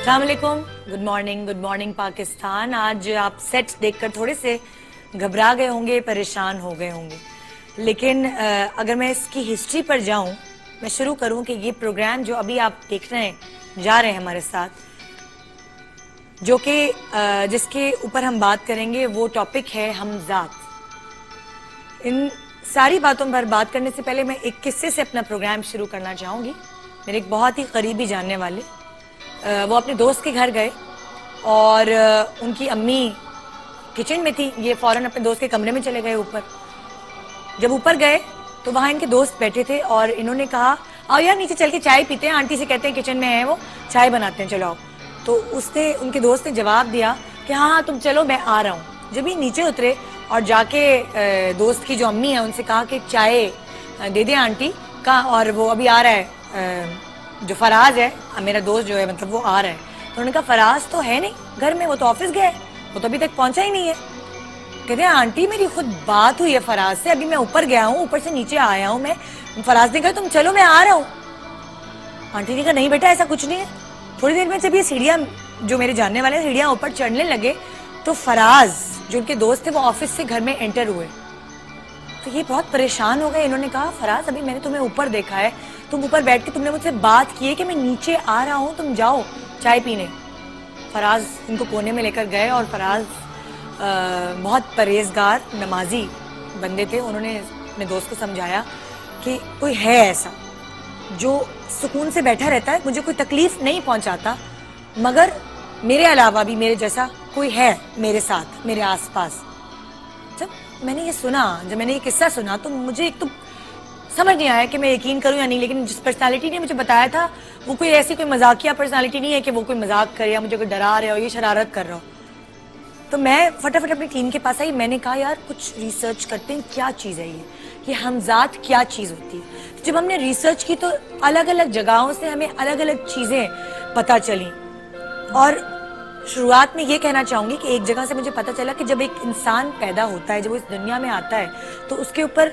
अस्सलामुअलैकुम, good morning Pakistan. आज आप सेट देखकर थोड़े से घबरा गए होंगे, परेशान हो गए होंगे, लेकिन अगर मैं इसकी हिस्ट्री पर जाऊं, मैं शुरू करूं कि ये प्रोग्राम जो अभी आप देख रहे हैं, जा रहे हैं हमारे साथ, जो कि जिसके ऊपर हम बात करेंगे, वो टॉपिक है हमजात। इन सारी बातों पर बात करने से पहले मैं एक किस्से से अपना प्रोग्राम शुरू करना चाहूँगी। मेरे एक बहुत ही करीबी जानने वाले, वो अपने दोस्त के घर गए और उनकी अम्मी किचन में थी। ये फौरन अपने दोस्त के कमरे में चले गए ऊपर। जब ऊपर गए तो वहाँ इनके दोस्त बैठे थे और इन्होंने कहा, आओ यार नीचे चल के चाय पीते हैं, आंटी से कहते हैं किचन में है वो, चाय बनाते हैं, चलो आओ। तो उसने, उनके दोस्त ने जवाब दिया कि हाँ हाँ तुम चलो, मैं आ रहा हूँ। जब ये नीचे उतरे और जाके दोस्त की जो अम्मी है उनसे कहा कि चाय दे दे आंटी का, और वो अभी आ रहा है, जो फराज है मेरा दोस्त जो है, मतलब वो आ रहा है। तो उन्होंने कहा फराज तो है नहीं घर में, वो तो ऑफिस गया है, वो तो अभी तक पहुंचा ही नहीं है। कहते हैं आंटी मेरी खुद बात हुई है फराज से, अभी मैं ऊपर गया हूँ, ऊपर से नीचे आया हूँ मैं। फराज ने कहा तुम चलो मैं आ रहा हूँ। आंटी ने कहा नहीं बेटा ऐसा कुछ नहीं है। थोड़ी देर में जब ये सीढ़ियाँ, जो मेरे जानने वाले सीढ़ियाँ ऊपर चढ़ने लगे, तो फराज जो उनके दोस्त थे वो ऑफिस से घर में एंटर हुए। तो ये बहुत परेशान हो गए। इन्होंने कहा फराज अभी मैंने तुम्हें ऊपर देखा है, तुम ऊपर बैठ के तुमने मुझसे बात की है कि मैं नीचे आ रहा हूँ, तुम जाओ चाय पीने। फराज इनको कोने में लेकर गए और फराज बहुत परहेजगार नमाजी बंदे थे। उन्होंने अपने दोस्त को समझाया कि कोई है ऐसा जो सुकून से बैठा रहता है, मुझे कोई तकलीफ नहीं पहुंचाता, मगर मेरे अलावा भी मेरे जैसा कोई है मेरे साथ, मेरे आसपास। जब मैंने ये सुना, जब मैंने ये किस्सा सुना, तो मुझे एक तो समझ नहीं आया कि मैं यकीन करूं या नहीं। लेकिन जिस पर्सनालिटी ने मुझे बताया था वो कोई ऐसी कोई मजाकिया पर्सनालिटी नहीं है कि वो कोई मजाक करे या मुझे कोई डरा रहा हो, ये शरारत कर रहा हो। तो मैं फटाफट अपनी टीम के पास आई। मैंने कहा यार कुछ रिसर्च करते हैं, क्या चीज़ है ये हमजात क्या चीज़ होती है। तो जब हमने रिसर्च की तो अलग अलग जगहों से हमें अलग अलग चीज़ें पता चली। और शुरुआत में ये कहना चाहूँगी कि एक जगह से मुझे पता चला कि जब एक इंसान पैदा होता है, जब वो इस दुनिया में आता है, तो उसके ऊपर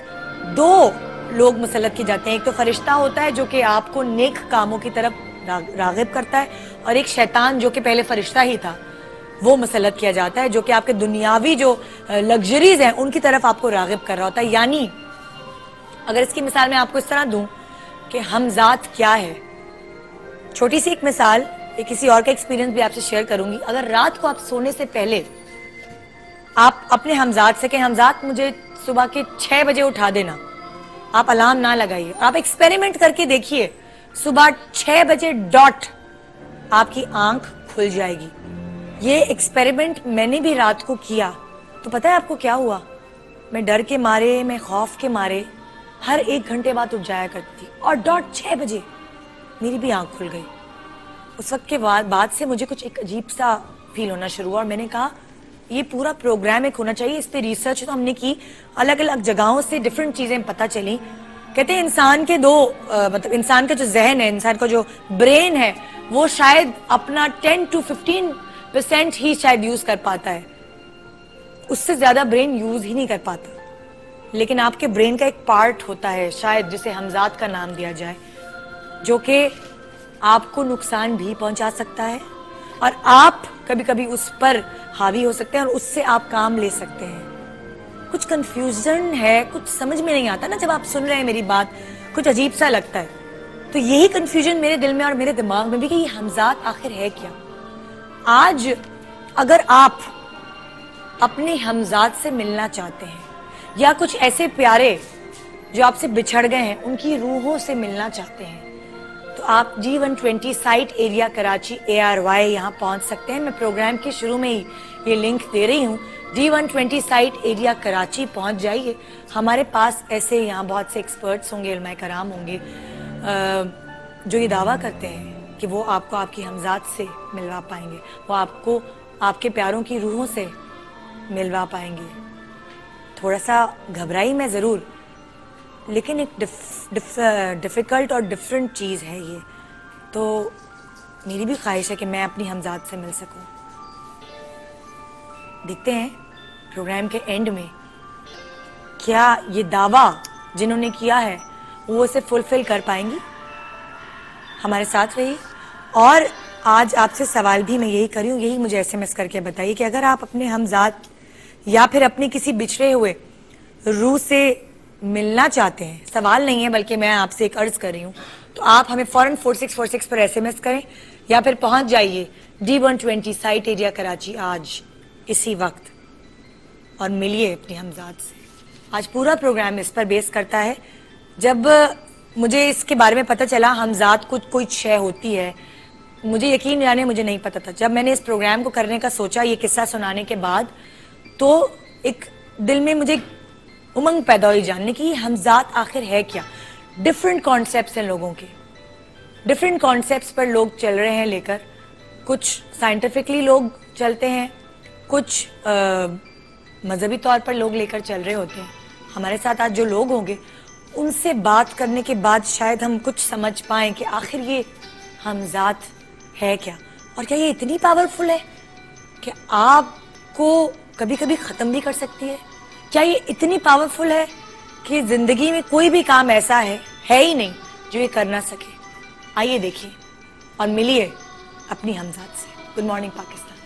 दो लोग मुसल्लत किए जाते हैं। एक तो फरिश्ता होता है जो कि आपको नेक कामों की तरफ रागिब करता है, और एक शैतान जो कि पहले फरिश्ता ही था, वो मुसल्लत किया जाता है, जो कि आपके दुनियावी जो लग्जरीज हैं उनकी तरफ आपको रागिब कर रहा होता है। यानी अगर इसकी मिसाल मैं आपको इस तरह दूं कि हमजात क्या है, छोटी सी एक मिसाल, एक किसी और का एक्सपीरियंस भी आपसे शेयर करूंगी। अगर रात को आप सोने से पहले आप अपने हमजात से कहें हमजात मुझे सुबह के 6 बजे उठा देना, आप अलार्म ना लगाइए, आप एक्सपेरिमेंट करके देखिए, सुबह 6 बजे डॉट आपकी आंख खुल जाएगी। ये एक्सपेरिमेंट मैंने भी रात को किया, तो पता है आपको क्या हुआ? मैं डर के मारे, मैं खौफ के मारे हर 1 घंटे बाद उठ जाया करती, और डॉट 6 बजे मेरी भी आंख खुल गई। उस वक्त के बाद से मुझे कुछ एक अजीब सा फील होना शुरू हुआ, और मैंने कहा ये पूरा प्रोग्राम एक होना चाहिए। इस पे रिसर्च तो हमने की, अलग अलग जगहों से डिफरेंट चीजें पता चली। कहते हैं इंसान के मतलब इंसान का जो जहन है, इंसान का जो ब्रेन है, वो शायद अपना 10 to 15% ही शायद यूज कर पाता है, उससे ज्यादा ब्रेन यूज ही नहीं कर पाता। लेकिन आपके ब्रेन का एक पार्ट होता है शायद, जिसे हमजात का नाम दिया जाए, जो कि आपको नुकसान भी पहुंचा सकता है, और आप कभी कभी उस पर हावी हो सकते हैं और उससे आप काम ले सकते हैं। कुछ कंफ्यूजन है, कुछ समझ में नहीं आता ना, जब आप सुन रहे हैं मेरी बात कुछ अजीब सा लगता है। तो यही कंफ्यूजन मेरे दिल में और मेरे दिमाग में भी कि ये हमजात आखिर है क्या। आज अगर आप अपने हमजात से मिलना चाहते हैं, या कुछ ऐसे प्यारे जो आपसे बिछड़ गए हैं उनकी रूहों से मिलना चाहते हैं, तो आप G120 site area Karachi ARY यहाँ पहुँच सकते हैं। मैं प्रोग्राम के शुरू में ही ये लिंक दे रही हूँ, G120 साइट एरिया कराची पहुँच जाइए। हमारे पास ऐसे यहाँ बहुत से एक्सपर्ट्स होंगे, उलमाए कराम होंगे, जो ये दावा करते हैं कि वो आपको आपकी हमजात से मिलवा पाएंगे, वो आपको आपके प्यारों की रूहों से मिलवा पाएंगे। थोड़ा सा घबराई मैं ज़रूर, लेकिन एक डिफ़िकल्ट और डिफरेंट चीज़ है ये। तो मेरी भी ख्वाहिश है कि मैं अपनी हमजात से मिल सकूं। देखते हैं प्रोग्राम के एंड में क्या ये दावा जिन्होंने किया है वो उसे फुलफिल कर पाएंगी। हमारे साथ रहिए। और आज आपसे सवाल भी मैं यही करी हूँ, यही मुझे एसएमएस करके बताइए कि अगर आप अपने हमजाद या फिर अपने किसी बिछड़े हुए रूह से मिलना चाहते हैं, सवाल नहीं है बल्कि मैं आपसे एक अर्ज कर रही हूँ, तो आप हमें फौरन 4646 पर एसएमएस करें या फिर पहुंच जाइए D120 साइट एरिया कराची आज इसी वक्त और मिलिए अपनी हमजाद से। आज पूरा प्रोग्राम इस पर बेस करता है। जब मुझे इसके बारे में पता चला हमजाद कुछ कोई शय होती है, मुझे यकीन जाने मुझे नहीं पता था। जब मैंने इस प्रोग्राम को करने का सोचा, ये किस्सा सुनाने के बाद, तो एक दिल में मुझे उमंग पैदा हुई जानने की हमजाद आखिर है क्या। डिफरेंट कॉन्सेप्ट्स हैं लोगों के, डिफरेंट कॉन्सेप्ट्स पर लोग चल रहे हैं लेकर। कुछ साइंटिफिकली लोग चलते हैं, कुछ मजहबी तौर पर लोग लेकर चल रहे होते हैं। हमारे साथ आज जो लोग होंगे उनसे बात करने के बाद शायद हम कुछ समझ पाएं कि आखिर ये हमजाद है क्या, और क्या ये इतनी पावरफुल है कि आपको कभी कभी खत्म भी कर सकती है। क्या ये इतनी पावरफुल है कि जिंदगी में कोई भी काम ऐसा है ही नहीं जो ये कर ना सके। आइए देखिए और मिलिए अपनी हमजाद से। Good morning Pakistan.